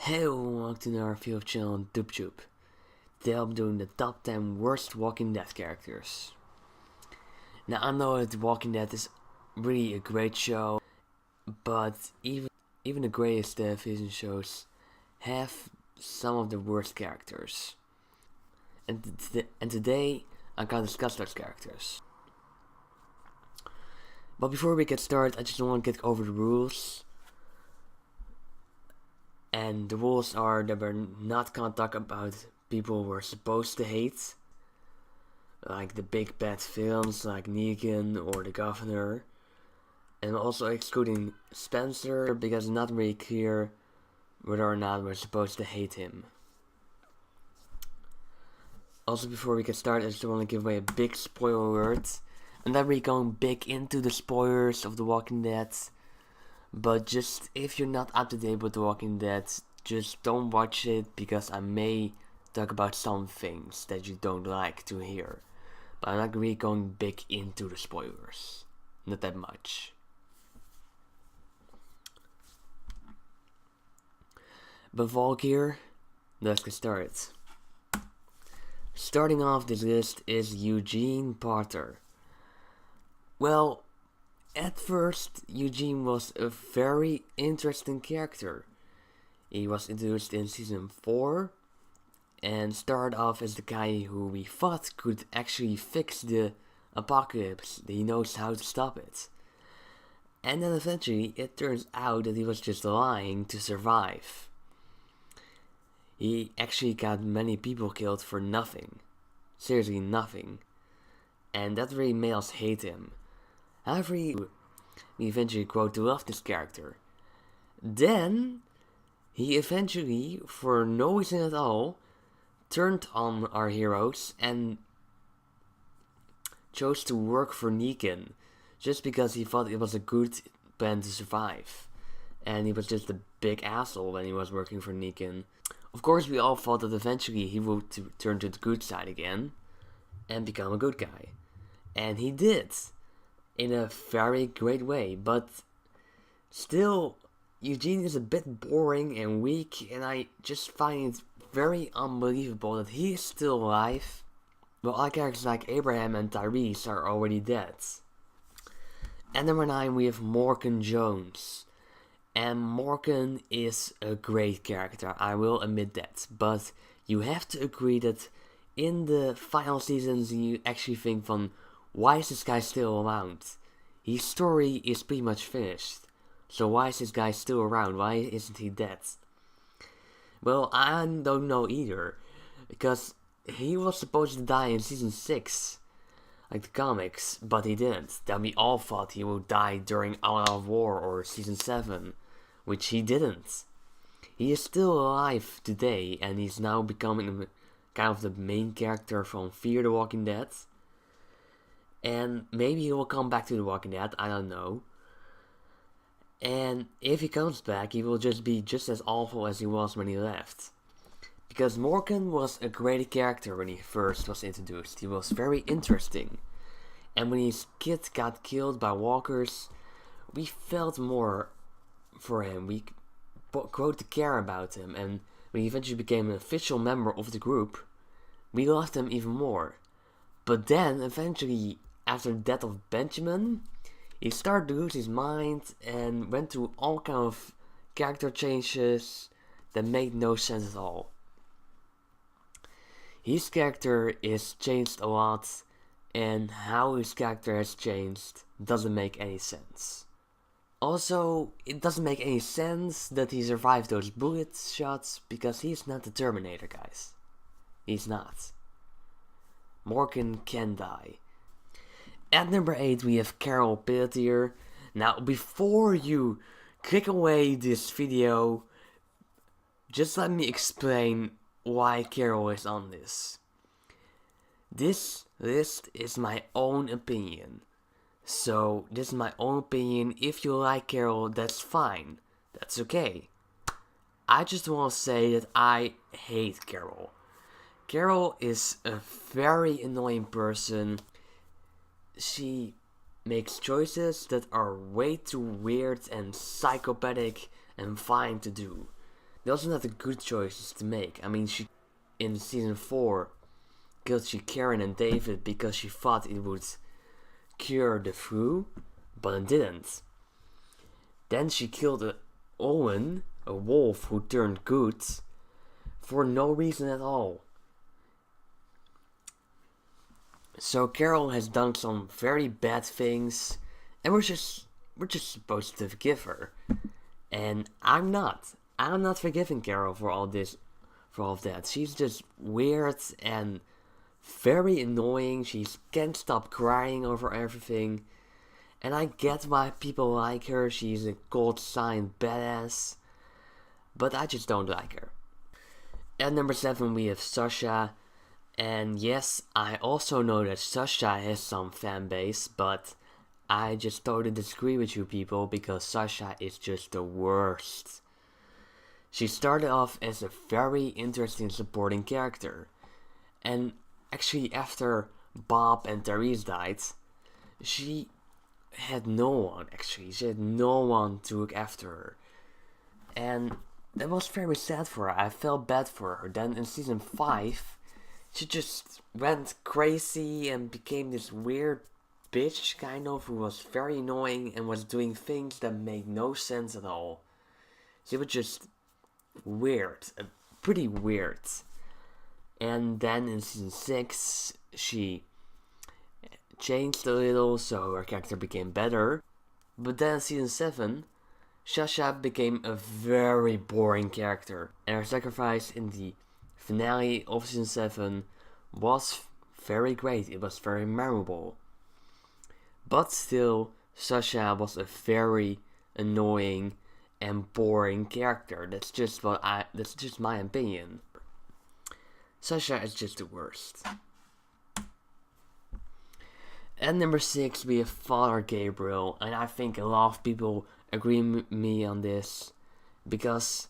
Hey, welcome to our field channel on DoopTube. Today I'm doing the top 10 worst Walking Dead characters. Now I know that Walking Dead is really a great show, but even the greatest television shows have some of the worst characters. And today I'm gonna discuss those characters. But before we get started, I just want to get over the rules. And the rules are that we're not gonna talk about people we're supposed to hate, like the big bad films like Negan or The Governor, and also excluding Spencer because it's not really clear whether or not we're supposed to hate him. Also, before we get started, I just want to give away a big spoiler alert. I'm not really going big into the spoilers of The Walking Dead, but just if you're not up to date with The Walking Dead, just don't watch it because I may talk about some things that you don't like to hear. But I'm not really going big into the spoilers. Not that much. But Volkir, let's get started. Starting off this list is Eugene Potter. Well, at first, Eugene was a very interesting character. He was introduced in season 4 and started off as the guy who we thought could actually fix the apocalypse. He knows how to stop it. And then eventually it turns out that he was just lying to survive. He actually got many people killed for nothing. Seriously, nothing. And that really made us hate him. However, we eventually grow to love this character. Then, he eventually, for no reason at all, turned on our heroes and chose to work for Negan, just because he thought it was a good plan to survive. And he was just a big asshole when he was working for Negan. Of course, we all thought that eventually he would turn to the good side again and become a good guy. And he did. In a very great way, but still, Eugene is a bit boring and weak, and I just find it very unbelievable that he is still alive, while other characters like Abraham and Tyrese are already dead. At number 9 we have Morgan Jones, and Morgan is a great character, I will admit that, but you have to agree that in the final seasons you actually think from, why is this guy still around? His story is pretty much finished. So why is this guy still around? Why isn't he dead? Well, I don't know either. Because he was supposed to die in season 6. Like the comics. But he didn't. Then we all thought he would die during All Out War or season 7. Which he didn't. He is still alive today. And he's now becoming kind of the main character from Fear the Walking Dead. And maybe he will come back to The Walking Dead, I don't know. And if he comes back, he will just be just as awful as he was when he left. Because Morgan was a great character when he first was introduced. He was very interesting. And when his kid got killed by walkers, we felt more for him. We grew to care about him. And when he eventually became an official member of the group, we loved him even more. But then, eventually, after the death of Benjamin, he started to lose his mind and went through all kind of character changes that made no sense at all. His character is changed a lot, and how his character has changed doesn't make any sense. Also, it doesn't make any sense that he survived those bullet shots because he's not the Terminator, guys. He's not. Morgan can die. At number 8 we have Carol Pelletier. Now before you click away this video, just let me explain why Carol is on this. This list is my own opinion. So this is my own opinion. If you like Carol, that's fine. That's okay. I just want to say that I hate Carol. Carol is a very annoying person. She makes choices that are way too weird and psychopathic and fine to do. They also had the good choices to make. I mean, she in season 4 killed Karen and David because she thought it would cure the flu, but it didn't. Then she killed Owen, a wolf who turned good, for no reason at all. So Carol has done some very bad things, and we're just supposed to forgive her. And I'm not. I'm not forgiving Carol for all of that. She's just weird and very annoying. She can't stop crying over everything. And I get why people like her. She's a gold sign badass. But I just don't like her. At number 7 we have Sasha. And yes, I also know that Sasha has some fan base, but I just totally disagree with you people because Sasha is just the worst. She started off as a very interesting supporting character. And actually after Bob and Therese died, she had no one actually. She had no one to look after her. And that was very sad for her. I felt bad for her. Then in season 5, she just went crazy and became this weird bitch kind of who was very annoying and was doing things that made no sense at all. She was just weird, pretty weird. And then in season 6, she changed a little, so her character became better. But then in season 7, Sasha became a very boring character, and her sacrifice in the finale of season 7 was very great. It was very memorable. But still, Sasha was a very annoying and boring character. That's just my opinion. Sasha is just the worst. At number 6 we have Father Gabriel, and I think a lot of people agree with me on this, because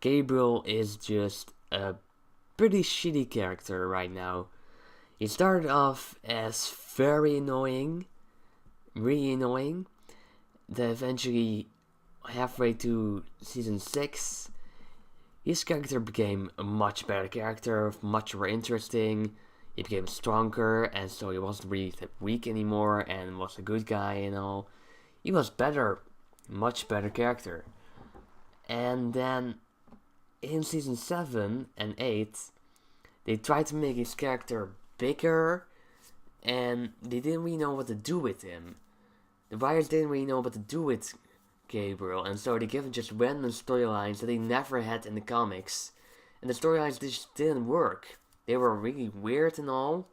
Gabriel is just a pretty shitty character right now. He started off as very annoying, really annoying, then eventually halfway to season 6, his character became a much better character, much more interesting. He became stronger, and so he wasn't really that weak anymore, and was a good guy and all. He was better, much better character. And then in season 7 and 8, they tried to make his character bigger, and they didn't really know what to do with him. The writers didn't really know what to do with Gabriel, and so they gave him just random storylines that they never had in the comics. And the storylines just didn't work. They were really weird and all.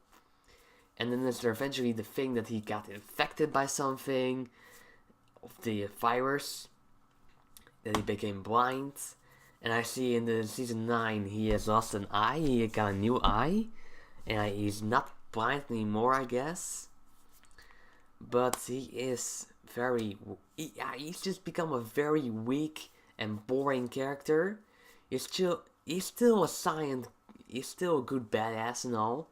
And then there's eventually the thing that he got infected by something, of the virus, that he became blind. And I see in the season 9 he has lost an eye, he got a new eye, and he's not blind anymore, I guess. But he is he's just become a very weak and boring character. He's still a good badass and all,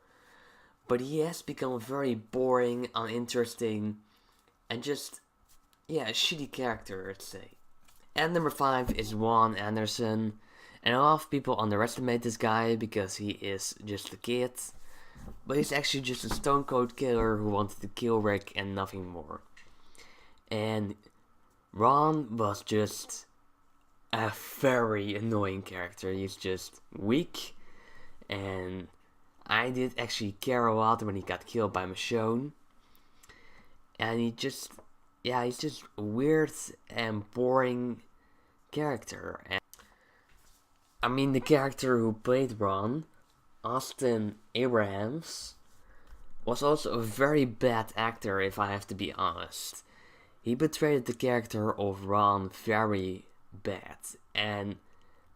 but he has become very boring, uninteresting, and just, a shitty character, let's say. And number 5 is Juan Anderson, and a lot of people underestimate this guy because he is just a kid, but he's actually just a stone cold killer who wanted to kill Rick and nothing more. And Ron was just a very annoying character. He's just weak, and I did actually care a lot when he got killed by Michonne. And he's just a weird and boring character. And I mean, the character who played Ron, Austin Abrahams, was also a very bad actor, if I have to be honest. He portrayed the character of Ron very bad, and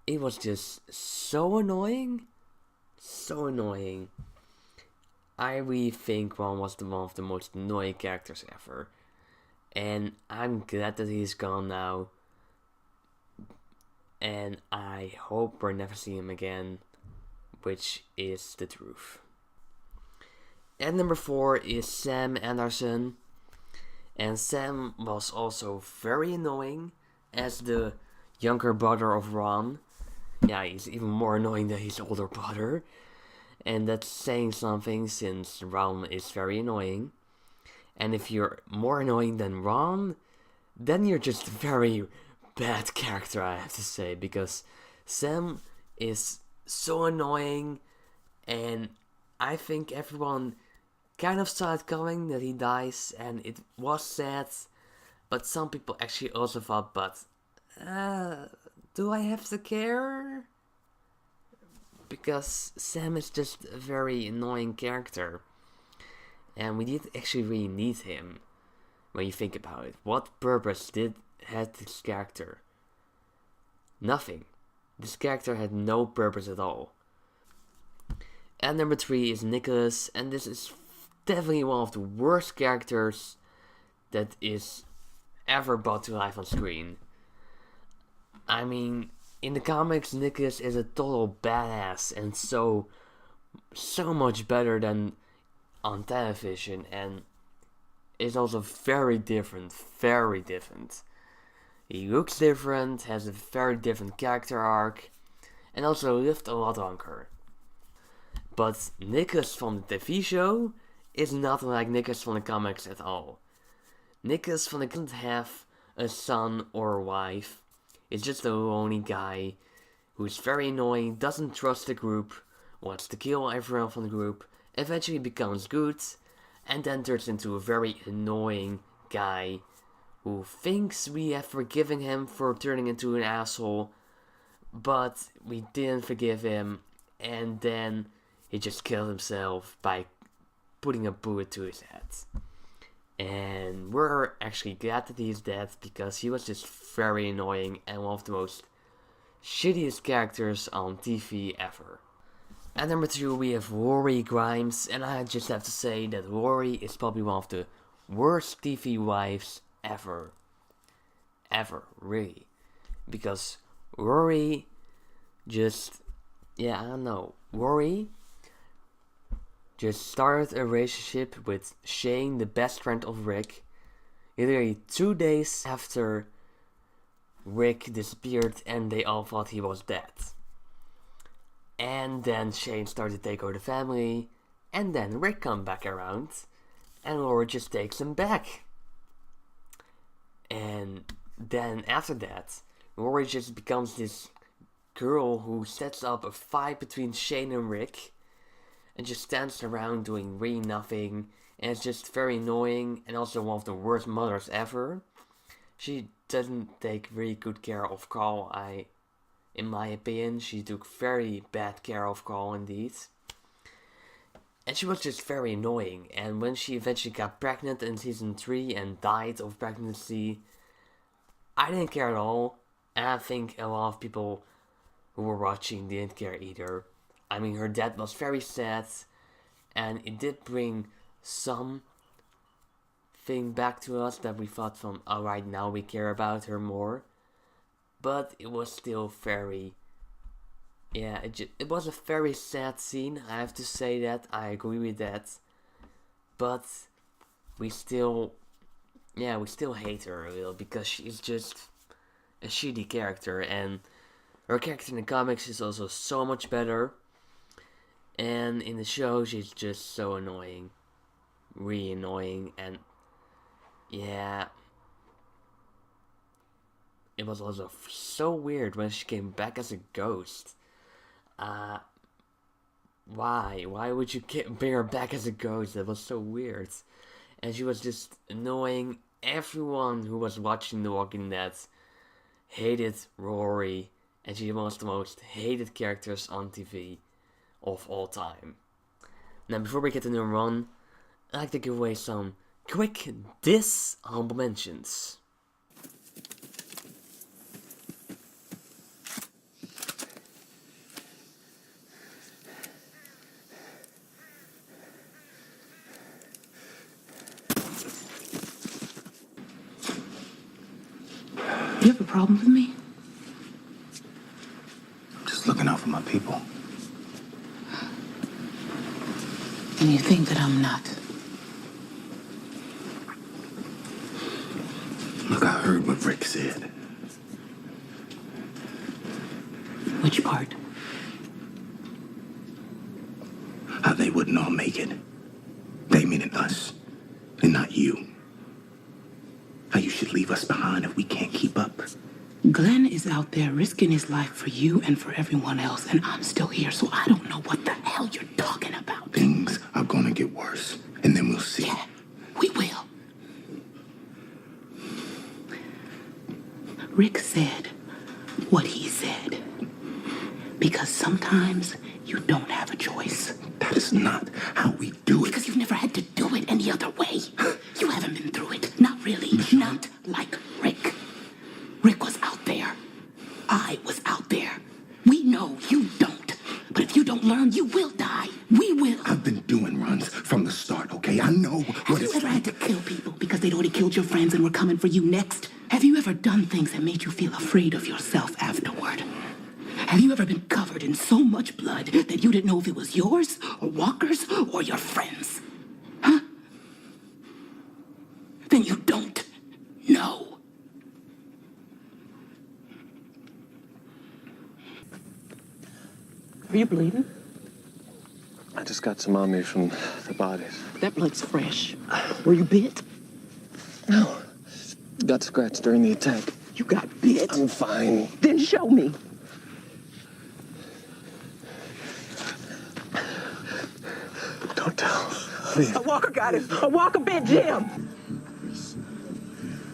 it was just so annoying. So annoying. I really think Ron was one of the most annoying characters ever. And I'm glad that he's gone now. And I hope we'll never see him again, which is the truth. At number 4 is Sam Anderson. And Sam was also very annoying as the younger brother of Ron. Yeah, he's even more annoying than his older brother. And that's saying something since Ron is very annoying. And if you're more annoying than Ron, then you're just a very bad character, I have to say. Because Sam is so annoying, and I think everyone kind of saw it coming that he dies, and it was sad. But some people actually also thought, but do I have to care? Because Sam is just a very annoying character. And we did actually really need him when you think about it. What purpose had this character? Nothing. This character had no purpose at all. And number 3 is Nicholas, and this is definitely one of the worst characters that is ever brought to life on screen. I mean, in the comics, Nicholas is a total badass and so much better than on television, and is also very different. He looks different, has a very different character arc, and also lived a lot longer. But Nicholas from the TV show is not like Nicholas from the comics at all. Nicholas from the doesn't have a son or a wife. He's just a lonely guy who's very annoying, doesn't trust the group, wants to kill everyone from the group, eventually becomes good, and then turns into a very annoying guy who thinks we have forgiven him for turning into an asshole, but we didn't forgive him, and then he just killed himself by putting a bullet to his head. And we're actually glad that he's dead, because he was just very annoying and one of the most shittiest characters on TV ever. At number 2 we have Rory Grimes, and I just have to say that Rory is probably one of the worst TV wives ever. Ever, really. Because Rory just, I don't know. Rory just started a relationship with Shane, the best friend of Rick, literally 2 days after Rick disappeared and they all thought he was dead. And then Shane started to take over the family, and then Rick come back around, and Laura just takes him back. And then after that, Laura just becomes this girl who sets up a fight between Shane and Rick, and just stands around doing really nothing, and it's just very annoying, and also one of the worst mothers ever. She doesn't take really good care of Carl. In my opinion, she took very bad care of Carl indeed. And she was just very annoying, and when she eventually got pregnant in season 3 and died of pregnancy, I didn't care at all, and I think a lot of people who were watching didn't care either. I mean, her death was very sad, and it did bring some thing back to us that we thought from, alright, now we care about her more. But it was still very, it was a very sad scene, I have to say that, I agree with that. But we still hate her a little, because she's just a shitty character, and her character in the comics is also so much better. And in the show, she's just so annoying. Really annoying, and it was also so weird when she came back as a ghost. Why? Why would you bring her back as a ghost? That was so weird. And she was just annoying. Everyone who was watching The Walking Dead hated Rory, and she was the most hated characters on TV of all time. Now, before we get to number 1, I'd like to give away some quick honorable mentions. You have a problem with me? I'm just looking out for my people. And you think that I'm not? Look, I heard what Rick said. Which part? How they wouldn't all make it. They meaning us, and not you. How you should leave us behind if we can't keep up. Glenn is out there risking his life for you and for everyone else, and I'm still here, so I don't know what the hell you're talking about. Things are gonna get worse, and then we'll see. Yeah, we will. Rick said what he said. Because sometimes you don't have a choice. That is not how we do it. Because you've never had to do it any other way. You haven't been through it. Not really. Not like Rick. Rick was out there. I was out there. We know you don't. But if you don't learn, you will die. We will. I've been doing runs from the start, okay? I know Have what you it's ever like. had to kill people because they'd already killed your friends and were coming for you next? Have you ever done things that made you feel afraid of yourself afterward? Have you ever been covered in so much blood that you didn't know if it was yours, or Walker's, or your friends? Huh? Then you don't know. Are you bleeding? I just got some on me from the bodies. That blood's fresh. Were you bit? No. Got scratched during the attack. You got bit? I'm fine. Then show me. Don't tell. Please. A Walker got him. A Walker bit Jim.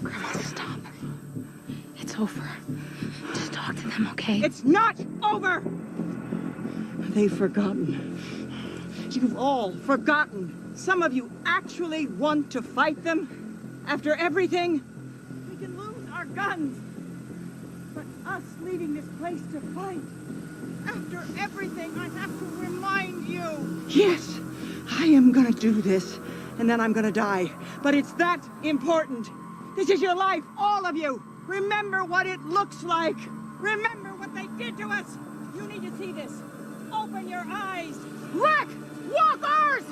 Grandma, stop. It's over. Just talk to them, okay? It's not over! They've forgotten. You've all forgotten. Some of you actually want to fight them? After everything? We can lose our guns. But us leaving this place to fight. After everything, I have to remind you. Yes, I am gonna do this, and then I'm gonna die. But it's that important. This is your life, all of you. Remember what it looks like. Remember what they did to us. You need to see this. Open your eyes. Rick! Walkers!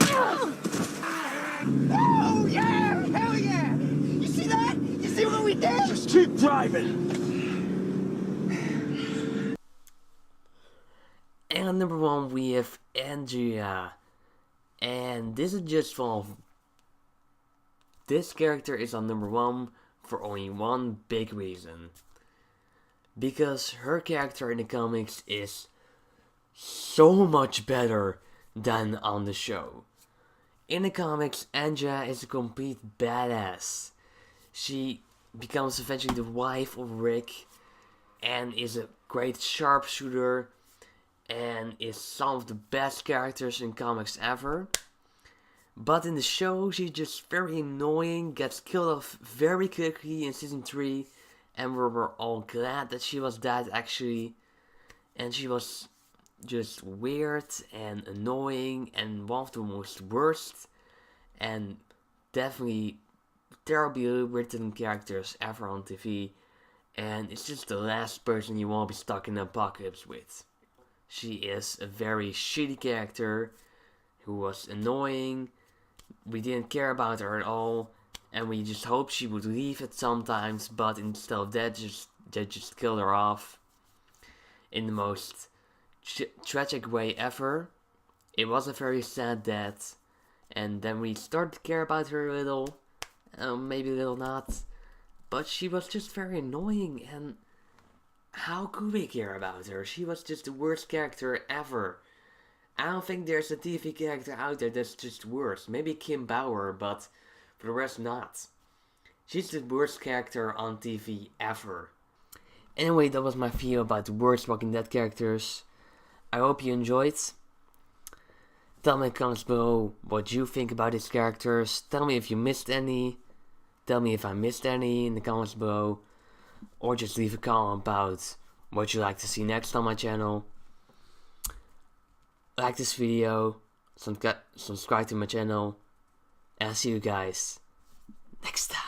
Oh, yeah! Hell yeah! You see that? You see what we did? Just keep driving. And on number 1 we have Andrea. And this is just for... This character is on number 1 for only one big reason. Because her character in the comics is so much better than on the show. In the comics, Andrea is a complete badass. She becomes eventually the wife of Rick and is a great sharpshooter and is some of the best characters in comics ever. But in the show, she's just very annoying, gets killed off very quickly in season 3, and we were all glad that she was dead actually. And she was just weird and annoying and one of the most worst and definitely terribly written characters ever on TV. And it's just the last person you want to be stuck in an apocalypse with. She is a very shitty character who was annoying. We didn't care about her at all, and we just hoped she would leave at sometimes, but instead of that, they just killed her off in the most tragic way ever. It was a very sad death, and then we started to care about her a little, maybe a little not, but she was just very annoying, and how could we care about her? She was just the worst character ever. I don't think there's a TV character out there that's just worse. Maybe Kim Bauer, but for the rest not. She's the worst character on TV ever. Anyway, that was my video about the worst Walking Dead characters. I hope you enjoyed. Tell me in the comments below what you think about these characters. Tell me if you missed any. Tell me if I missed any in the comments below. Or just leave a comment about what you'd like to see next on my channel. Like this video, subscribe to my channel, and I'll see you guys next time.